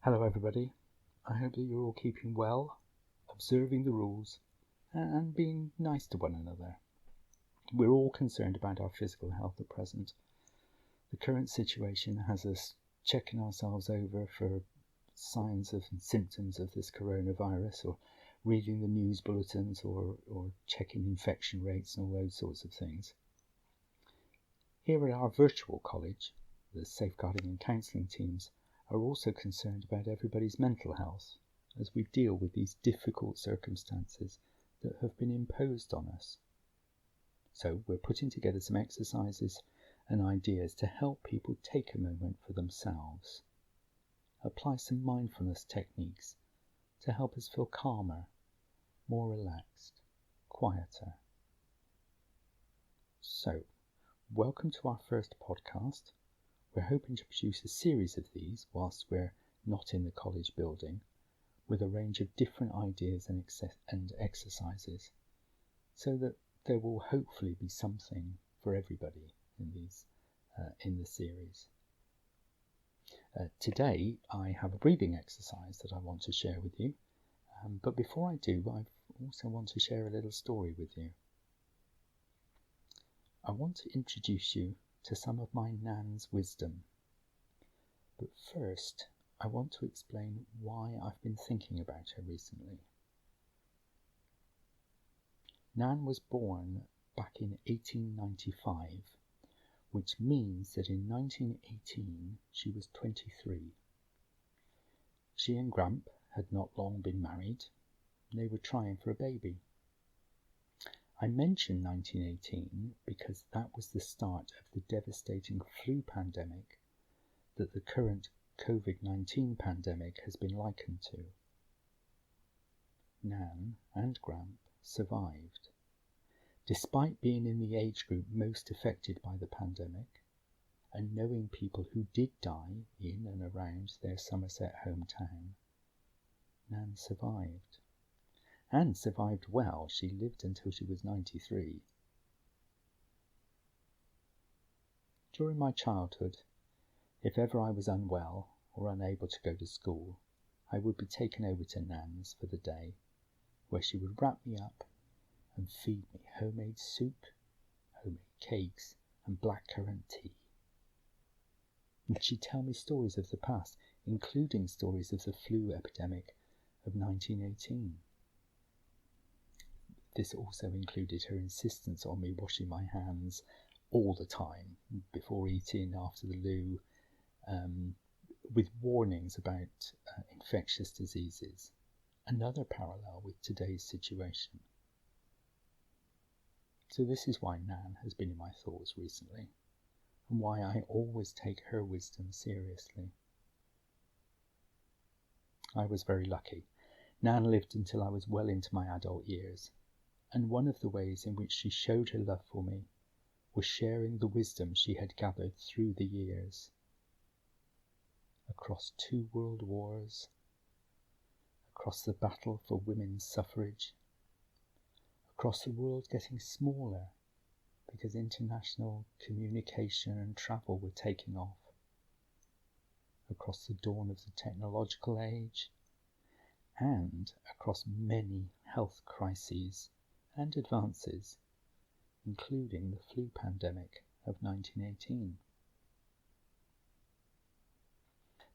Hello everybody, I hope that you're all keeping well, observing the rules and being nice to one another. We're all concerned about our physical health at present. The current situation has us checking ourselves over for signs and symptoms of this coronavirus, or reading the news bulletins, or checking infection rates and all those sorts of things. Here at our virtual college, the safeguarding and counselling teams are also concerned about everybody's mental health as we deal with these difficult circumstances that have been imposed on us. So we're putting together some exercises and ideas to help people take a moment for themselves, apply some mindfulness techniques to help us feel calmer, more relaxed, quieter. So, welcome to our first podcast. We're hoping to produce a series of these whilst we're not in the college building, with a range of different ideas and exercises, so that there will hopefully be something for everybody in the series. Today I have a breathing exercise that I want to share with you, but before I do, I also want to share a little story with you. I want to introduce you to some of my Nan's wisdom. But first, I want to explain why I've been thinking about her recently. Nan was born back in 1895, which means that in 1918 she was 23. She and Gramp had not long been married. They were trying for a baby. I mention 1918 because that was the start of the devastating flu pandemic that the current COVID-19 pandemic has been likened to. Nan and Gramp survived, despite being in the age group most affected by the pandemic, and knowing people who did die in and around their Somerset hometown. Nan survived. And survived well. She lived until she was 93. During my childhood, if ever I was unwell or unable to go to school, I would be taken over to Nan's for the day, where she would wrap me up and feed me homemade soup, homemade cakes, and blackcurrant tea. And she'd tell me stories of the past, including stories of the flu epidemic of 1918. This also included her insistence on me washing my hands all the time, before eating, after the loo, with warnings about infectious diseases. Another parallel with today's situation. So this is why Nan has been in my thoughts recently, and why I always take her wisdom seriously. I was very lucky. Nan lived until I was well into my adult years. And one of the ways in which she showed her love for me was sharing the wisdom she had gathered through the years. Across 2 world wars, across the battle for women's suffrage, across the world getting smaller because international communication and travel were taking off, across the dawn of the technological age, and across many health crises and advances, including the flu pandemic of 1918.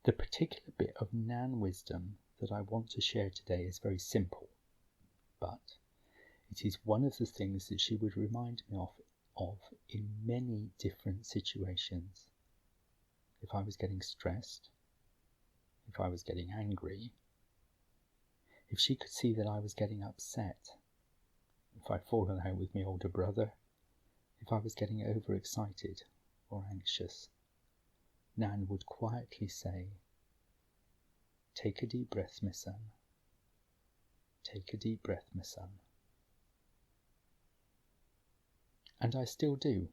The particular bit of Nan wisdom that I want to share today is very simple, but it is one of the things that she would remind me of in many different situations. If I was getting stressed, if I was getting angry, if she could see that I was getting upset, if I'd fallen out with my older brother, if I was getting overexcited or anxious, Nan would quietly say, "Take a deep breath, my son. Take a deep breath, my son." And I still do.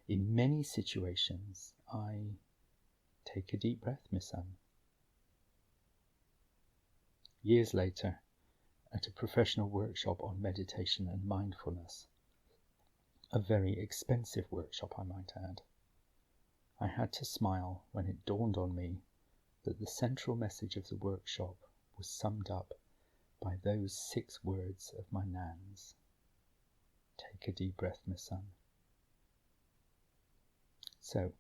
In many situations, I take a deep breath, my son. Years later, at a professional workshop on meditation and mindfulness, a very expensive workshop I might add, I had to smile when it dawned on me that the central message of the workshop was summed up by those 6 words of my nan's. Take a deep breath, my son. So,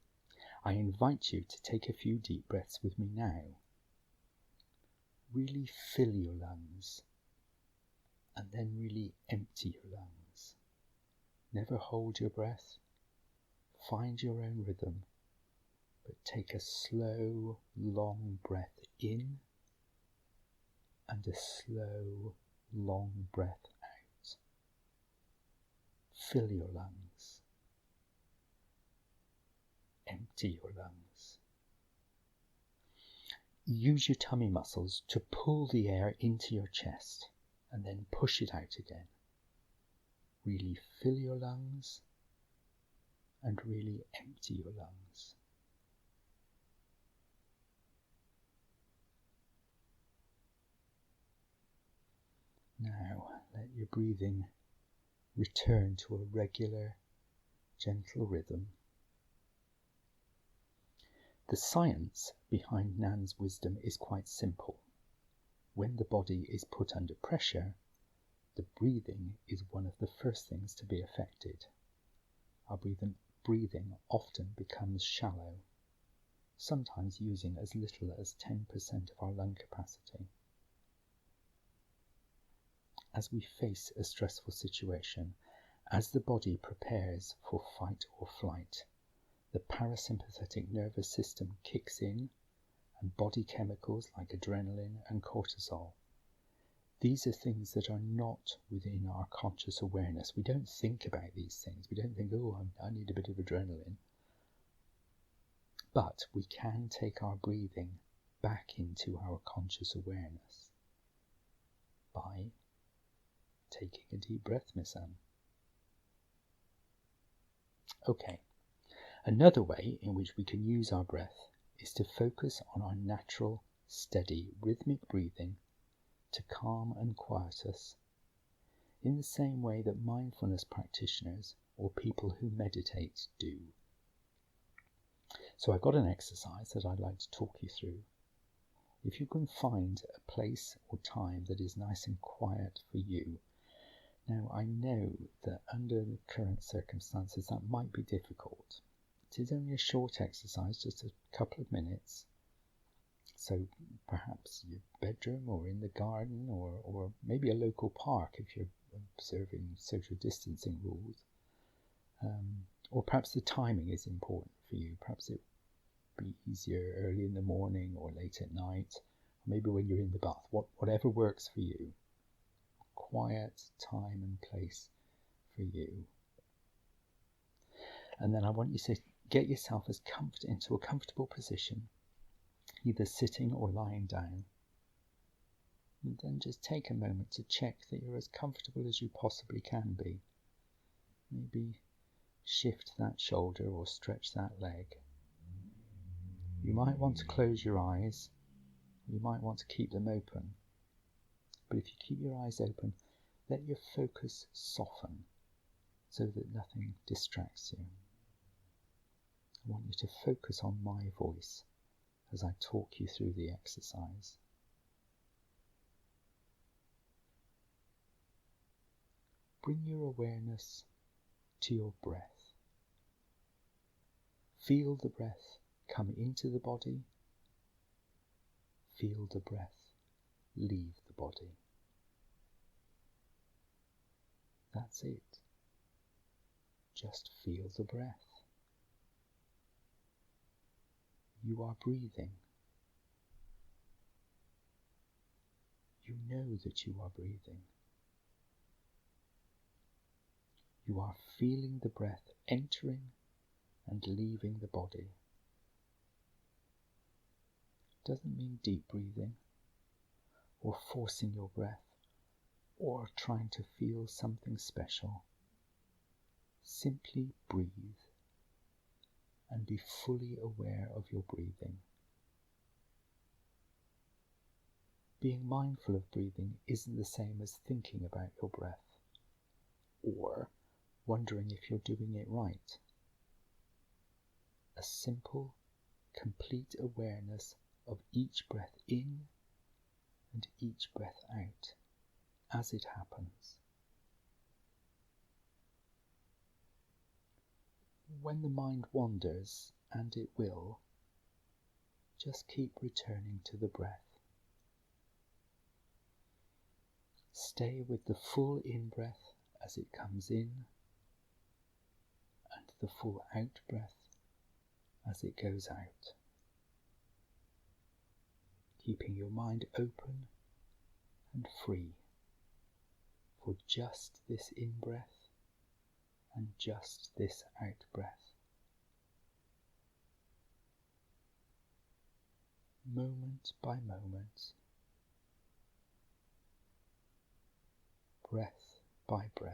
I invite you to take a few deep breaths with me now. Really fill your lungs, and then really empty your lungs. Never hold your breath. Find your own rhythm, but take a slow, long breath in and a slow, long breath out. Fill your lungs. Empty your lungs. Use your tummy muscles to pull the air into your chest and then push it out again. Really fill your lungs and really empty your lungs. Now let your breathing return to a regular, gentle rhythm. The science behind Nan's wisdom is quite simple. When the body is put under pressure, the breathing is one of the first things to be affected. Our breathing often becomes shallow, sometimes using as little as 10% of our lung capacity. As we face a stressful situation, as the body prepares for fight or flight, the parasympathetic nervous system kicks in, and body chemicals like adrenaline and cortisol. These are things that are not within our conscious awareness. We don't think about these things. We don't think, oh, I need a bit of adrenaline. But we can take our breathing back into our conscious awareness by taking a deep breath, my son. Okay. Another way in which we can use our breath is to focus on our natural, steady, rhythmic breathing to calm and quiet us, in the same way that mindfulness practitioners or people who meditate do. So I've got an exercise that I'd like to talk you through. If you can find a place or time that is nice and quiet for you. Now, I know that under the current circumstances that might be difficult. It is only a short exercise, just a couple of minutes. So perhaps your bedroom or in the garden or maybe a local park if you're observing social distancing rules. Or perhaps the timing is important for you. Perhaps it would be easier early in the morning or late at night. Or maybe when you're in the bath. Whatever works for you. Quiet time and place for you. And then I want you to get yourself into a comfortable position, either sitting or lying down. And then just take a moment to check that you're as comfortable as you possibly can be. Maybe shift that shoulder or stretch that leg. You might want to close your eyes. You might want to keep them open. But if you keep your eyes open, let your focus soften so that nothing distracts you. I want you to focus on my voice as I talk you through the exercise. Bring your awareness to your breath. Feel the breath come into the body. Feel the breath leave the body. That's it. Just feel the breath. You are breathing. You know that you are breathing. You are feeling the breath entering and leaving the body. Doesn't mean deep breathing or forcing your breath or trying to feel something special. Simply breathe and be fully aware of your breathing. Being mindful of breathing isn't the same as thinking about your breath or wondering if you're doing it right. A simple, complete awareness of each breath in and each breath out as it happens. When the mind wanders, and it will, just keep returning to the breath. Stay with the full in-breath as it comes in, and the full out-breath as it goes out. Keeping your mind open and free for just this in-breath and just this out-breath. Moment by moment, breath by breath.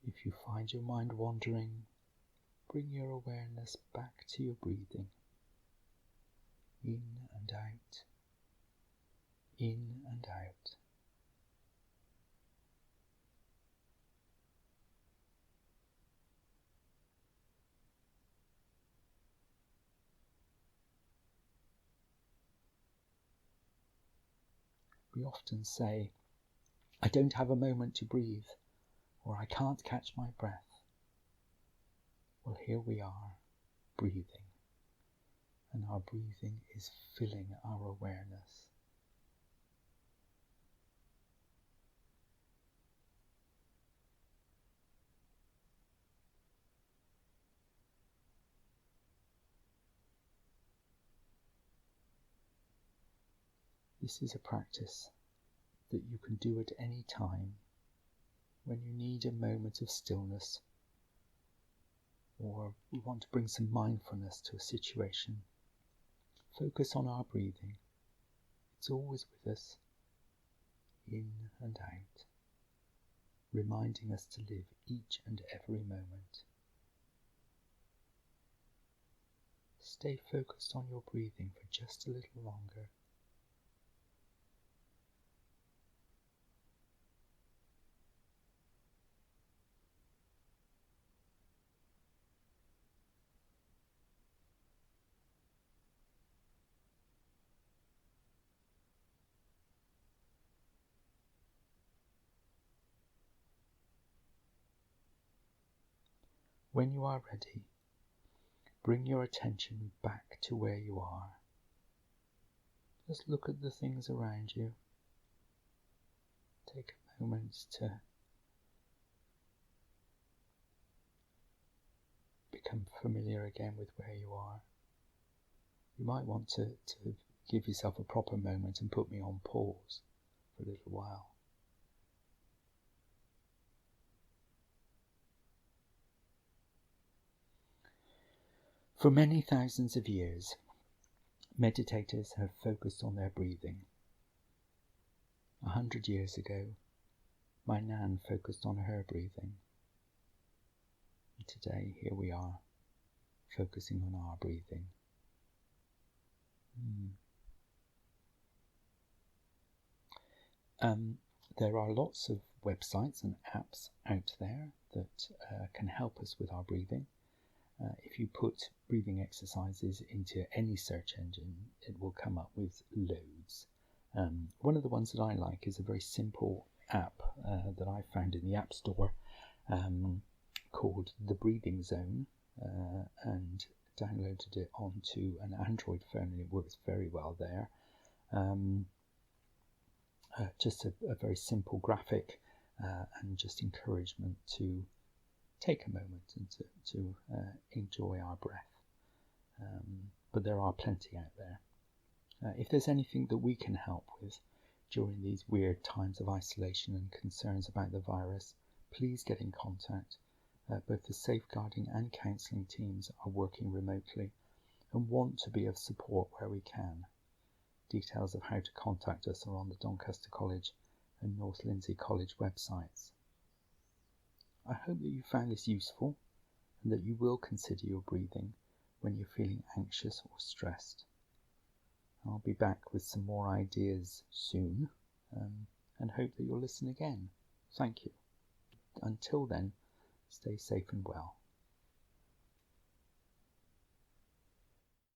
If you find your mind wandering, bring your awareness back to your breathing. In and out, in and out. We often say, I don't have a moment to breathe, or I can't catch my breath. Well, here we are, breathing, and our breathing is filling our awareness. This is a practice that you can do at any time when you need a moment of stillness, or we want to bring some mindfulness to a situation. Focus on our breathing. It's always with us, in and out, reminding us to live each and every moment. Stay focused on your breathing for just a little longer. When you are ready, bring your attention back to where you are. Just look at the things around you. Take a moment to become familiar again with where you are. You might want to give yourself a proper moment and put me on pause for a little while. For many thousands of years, meditators have focused on their breathing. 100 years ago, my Nan focused on her breathing. And today, here we are, focusing on our breathing. There are lots of websites and apps out there that can help us with our breathing. If you put breathing exercises into any search engine, it will come up with loads. One of the ones that I like is a very simple app that I found in the App Store called The Breathing Zone, and downloaded it onto an Android phone, and it works very well there. Just a very simple graphic and just encouragement to take a moment and to enjoy our breath. But there are plenty out there. If there's anything that we can help with during these weird times of isolation and concerns about the virus, please get in contact. Both the safeguarding and counselling teams are working remotely and want to be of support where we can. Details of how to contact us are on the Doncaster College and North Lindsey College websites. I hope that you found this useful and that you will consider your breathing when you're feeling anxious or stressed. I'll be back with some more ideas soon, and hope that you'll listen again. Thank you. Until then, stay safe and well.